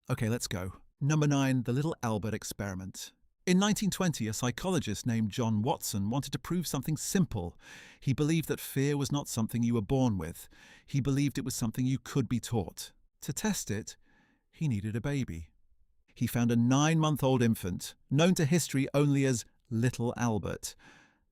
Okay, let's go. Number 9, the little Albert experiment. In 1920, a psychologist named John Watson wanted to prove something simple. He believed that fear was not something you were born with. He believed it was something you could be taught. To test it, he needed a baby. He found a 9-month-old infant, known to history only as Little Albert.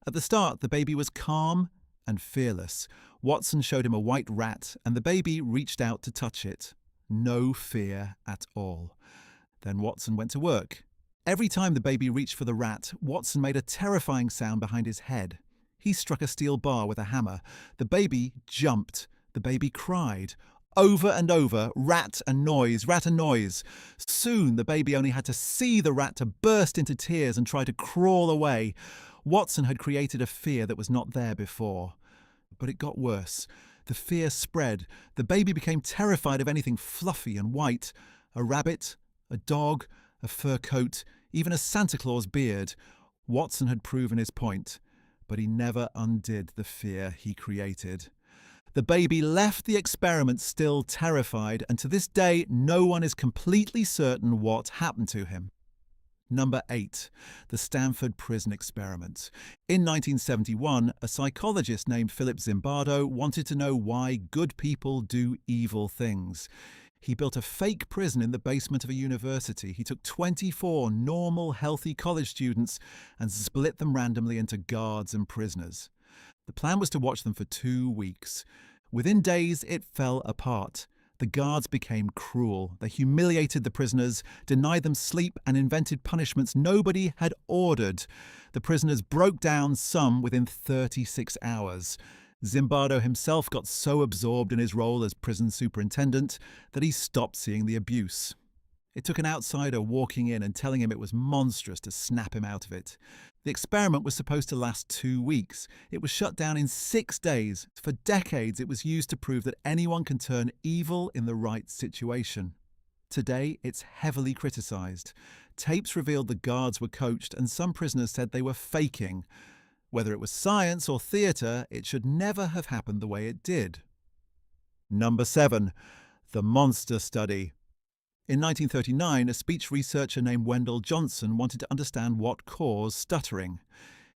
At the start, the baby was calm and fearless. Watson showed him a white rat, and the baby reached out to touch it. No fear at all. Then Watson went to work. Every time the baby reached for the rat, Watson made a terrifying sound behind his head. He struck a steel bar with a hammer. The baby jumped. The baby cried. Over and over, rat and noise, rat and noise. Soon the baby only had to see the rat to burst into tears and try to crawl away. Watson had created a fear that was not there before. But it got worse. The fear spread. The baby became terrified of anything fluffy and white. A rabbit, a dog, a fur coat, even a Santa Claus beard. Watson had proven his point, but he never undid the fear he created. The baby left the experiment still terrified, and to this day, no one is completely certain what happened to him. Number 8, the Stanford prison experiment. In 1971, a psychologist named Philip Zimbardo wanted to know why good people do evil things. He built a fake prison in the basement of a university. He took 24 normal, healthy college students and split them randomly into guards and prisoners. The plan was to watch them for 2 weeks. Within days, it fell apart. The guards became cruel. They humiliated the prisoners, denied them sleep, and invented punishments nobody had ordered. The prisoners broke down, some within 36 hours. Zimbardo himself got so absorbed in his role as prison superintendent that he stopped seeing the abuse. It took an outsider walking in and telling him it was monstrous to snap him out of it. The experiment was supposed to last 2 weeks. It was shut down in 6 days. For decades, it was used to prove that anyone can turn evil in the right situation. Today, it's heavily criticized. Tapes revealed the guards were coached, and some prisoners said they were faking. Whether it was science or theatre, it should never have happened the way it did. Number 7, the monster study. In 1939, a speech researcher named Wendell Johnson wanted to understand what caused stuttering.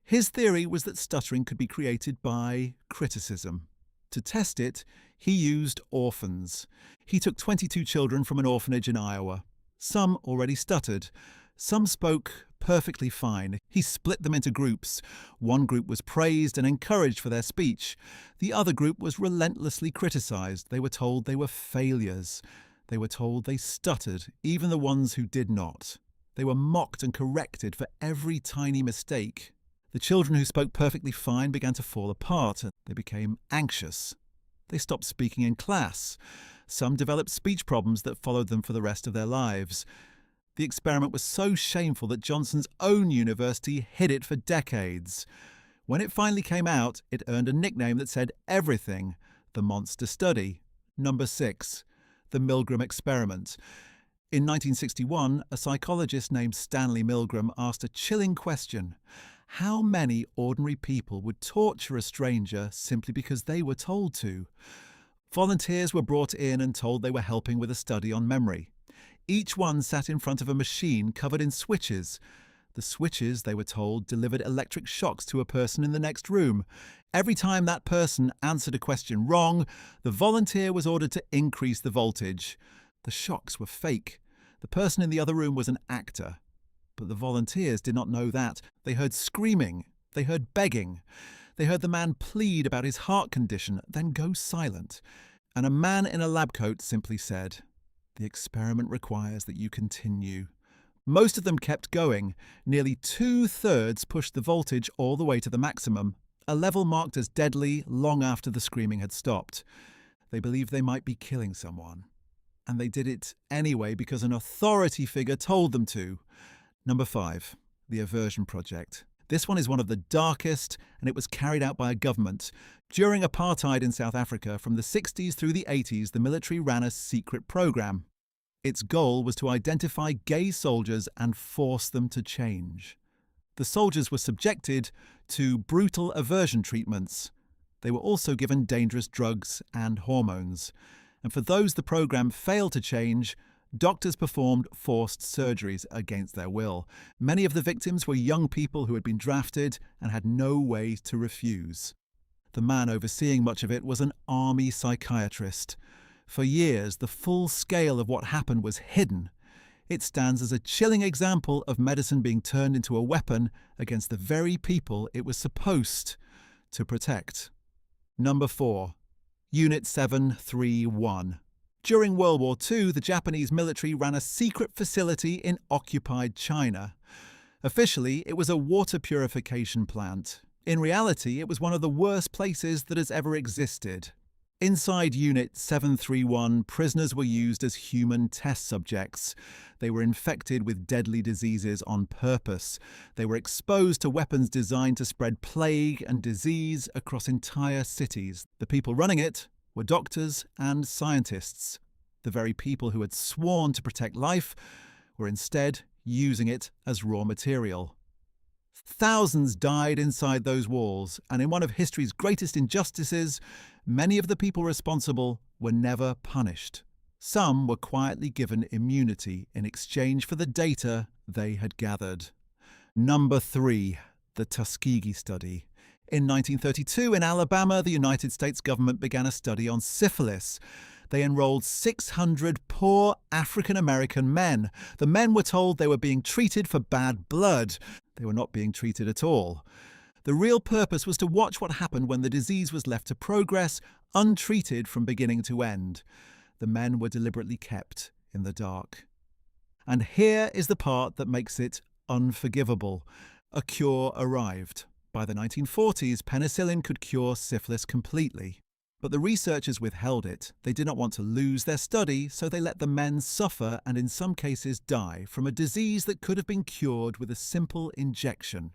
His theory was that stuttering could be created by criticism. To test it, he used orphans. He took 22 children from an orphanage in Iowa. Some already stuttered. Some spoke perfectly fine. He split them into groups. One group was praised and encouraged for their speech. The other group was relentlessly criticized. They were told they were failures. They were told they stuttered, even the ones who did not. They were mocked and corrected for every tiny mistake. The children who spoke perfectly fine began to fall apart. They became anxious. They stopped speaking in class. Some developed speech problems that followed them for the rest of their lives. The experiment was so shameful that Johnson's own university hid it for decades. When it finally came out, it earned a nickname that said everything: the monster study. Number 6, the Milgram experiment. In 1961, a psychologist named Stanley Milgram asked a chilling question. How many ordinary people would torture a stranger simply because they were told to? Volunteers were brought in and told they were helping with a study on memory. Each one sat in front of a machine covered in switches. The switches, they were told, delivered electric shocks to a person in the next room. Every time that person answered a question wrong, the volunteer was ordered to increase the voltage. The shocks were fake. The person in the other room was an actor. But the volunteers did not know that. They heard screaming. They heard begging. They heard the man plead about his heart condition, then go silent. And a man in a lab coat simply said, "The experiment requires that you continue." Most of them kept going. Nearly 2/3 pushed the voltage all the way to the maximum, a level marked as deadly long after the screaming had stopped. They believed they might be killing someone. And they did it anyway because an authority figure told them to. Number 5, the Aversion Project. This one is one of the darkest, and it was carried out by a government. During apartheid in South Africa, from the 60s through the 80s, the military ran a secret program. Its goal was to identify gay soldiers and force them to change. The soldiers were subjected to brutal aversion treatments. They were also given dangerous drugs and hormones. And for those the program failed to change, Doctors performed forced surgeries against their will. Many of the victims were young people who had been drafted and had no way to refuse. The man overseeing much of it was an army psychiatrist. For years, the full scale of what happened was hidden. It stands as a chilling example of medicine being turned into a weapon against the very people it was supposed to protect. Number 4. Unit 731. During World War II, the Japanese military ran a secret facility in occupied China. Officially, it was a water purification plant. In reality, it was one of the worst places that has ever existed. Inside Unit 731, prisoners were used as human test subjects. They were infected with deadly diseases on purpose. They were exposed to weapons designed to spread plague and disease across entire cities. The people running it were doctors and scientists. The very people who had sworn to protect life were instead using it as raw material. Thousands died inside those walls, and in one of history's greatest injustices, many of the people responsible were never punished. Some were quietly given immunity in exchange for the data they had gathered. Number 3. The Tuskegee study. In 1932, in Alabama, the United States government began a study on syphilis. They enrolled 600 poor African-American men. The men were told they were being treated for bad blood. They were not being treated at all. The real purpose was to watch what happened when the disease was left to progress, untreated from beginning to end. The men were deliberately kept in the dark. And here is the part that makes it unforgivable. A cure arrived. By the 1940s, penicillin could cure syphilis completely. But the researchers withheld it. They did not want to lose their study, so they let the men suffer and in some cases die from a disease that could have been cured with a simple injection.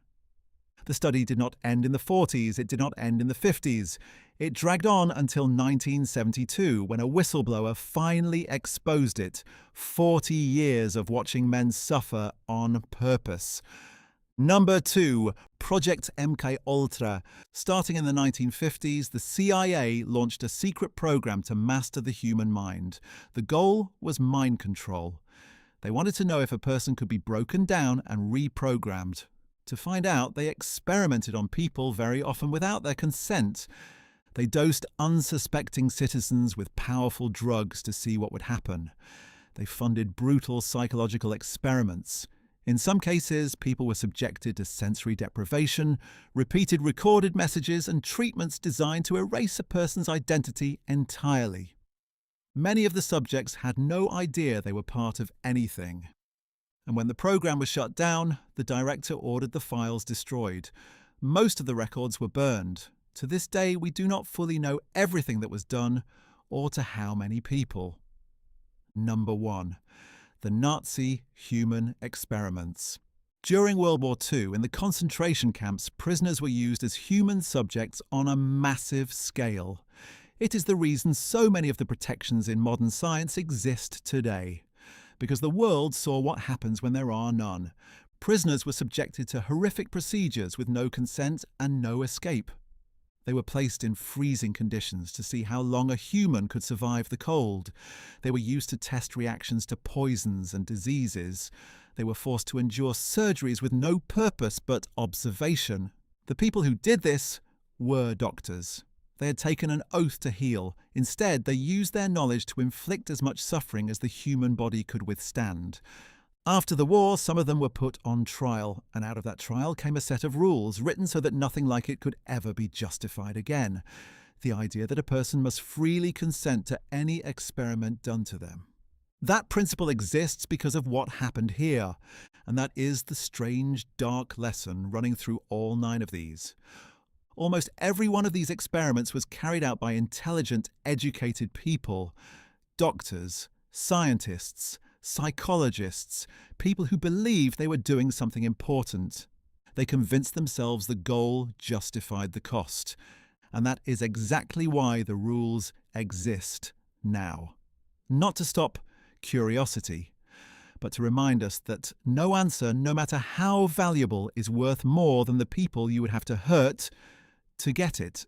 The study did not end in the 40s, it did not end in the 50s. It dragged on until 1972, when a whistleblower finally exposed it. 40 years of watching men suffer on purpose. Number 2. Project MKUltra. Starting in the 1950s, the CIA launched a secret program to master the human mind. The goal was mind control. They wanted to know if a person could be broken down and reprogrammed. To find out, they experimented on people, very often without their consent. They dosed unsuspecting citizens with powerful drugs to see what would happen. They funded brutal psychological experiments. In some cases, people were subjected to sensory deprivation, repeated recorded messages, and treatments designed to erase a person's identity entirely. Many of the subjects had no idea they were part of anything. And when the program was shut down, the director ordered the files destroyed. Most of the records were burned. To this day, we do not fully know everything that was done or to how many people. Number 1. The Nazi human experiments. During World War II, in the concentration camps, prisoners were used as human subjects on a massive scale. It is the reason so many of the protections in modern science exist today. Because the world saw what happens when there are none. Prisoners were subjected to horrific procedures with no consent and no escape. They were placed in freezing conditions to see how long a human could survive the cold. They were used to test reactions to poisons and diseases. They were forced to endure surgeries with no purpose but observation. The people who did this were doctors. They had taken an oath to heal. Instead, they used their knowledge to inflict as much suffering as the human body could withstand. After the war, some of them were put on trial, and out of that trial came a set of rules written so that nothing like it could ever be justified again. The idea that a person must freely consent to any experiment done to them. That principle exists because of what happened here, and that is the strange, dark lesson running through all 9 of these. Almost every one of these experiments was carried out by intelligent, educated people, doctors, scientists, psychologists, people who believed they were doing something important. They convinced themselves the goal justified the cost. And that is exactly why the rules exist now. Not to stop curiosity, but to remind us that no answer, no matter how valuable, is worth more than the people you would have to hurt to get it.